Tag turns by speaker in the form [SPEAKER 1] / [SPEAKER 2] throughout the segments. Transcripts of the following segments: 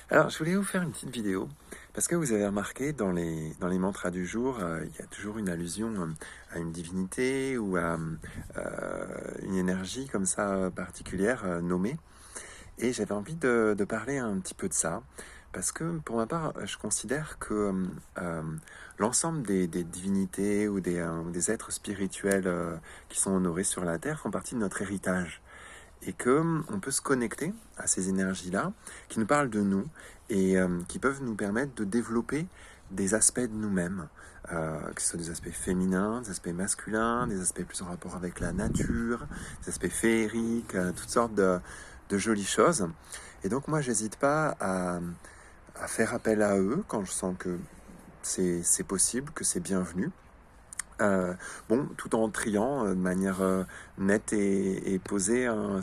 [SPEAKER 1] Alors, je voulais vous faire une petite vidéo parce que vous avez remarqué dans les mantras du jour, il y a toujours une allusion à une divinité ou à une énergie comme ça particulière nommée. Et j'avais envie de parler un petit peu de ça parce que pour ma part, je considère que euh, l'ensemble des divinités ou des êtres spirituels qui sont honorés sur la Terre font partie de notre héritage et que on peut se connecter à ces énergies-là qui nous parlent de nous et qui peuvent nous permettre de développer des aspects de nous-mêmes, que ce soit des aspects féminins, des aspects masculins, des aspects plus en rapport avec la nature, des aspects féeriques, toutes sortes de jolies choses. Et donc moi, j'hésite pas à faire appel à eux quand je sens que c'est possible, que c'est bienvenu. Euh, bon, tout en triant de manière nette et posée, hein,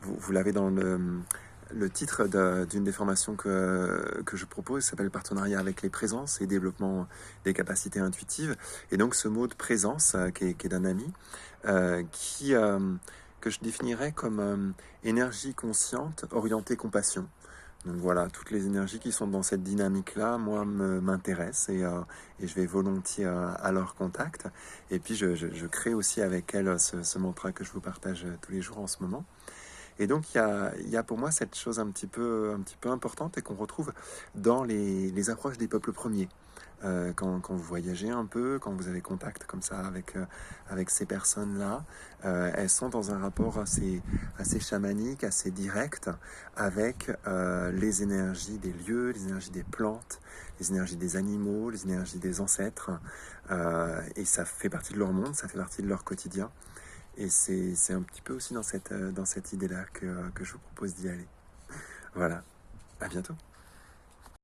[SPEAKER 1] vous l'avez dans le titre d'une des formations que je propose, ça s'appelle Partenariat avec les présences et développement des capacités intuitives. Et donc ce mot de présence, qui est d'un ami, que je définirais comme énergie consciente orientée compassion. Donc voilà, toutes les énergies qui sont dans cette dynamique-là, moi, m'intéressent et je vais volontiers à leur contact. Et puis, je crée aussi avec elles ce mantra que je vous partage tous les jours en ce moment. Et donc, il y a pour moi cette chose un petit peu importante et qu'on retrouve dans les approches des peuples premiers. Quand vous voyagez un peu, quand vous avez contact comme ça avec ces personnes-là, elles sont dans un rapport assez chamanique, assez direct avec les énergies des lieux, les énergies des plantes, les énergies des animaux, les énergies des ancêtres. Et ça fait partie de leur monde, ça fait partie de leur quotidien. Et c'est un petit peu aussi dans cette idée-là que je vous propose d'y aller. Voilà, à bientôt.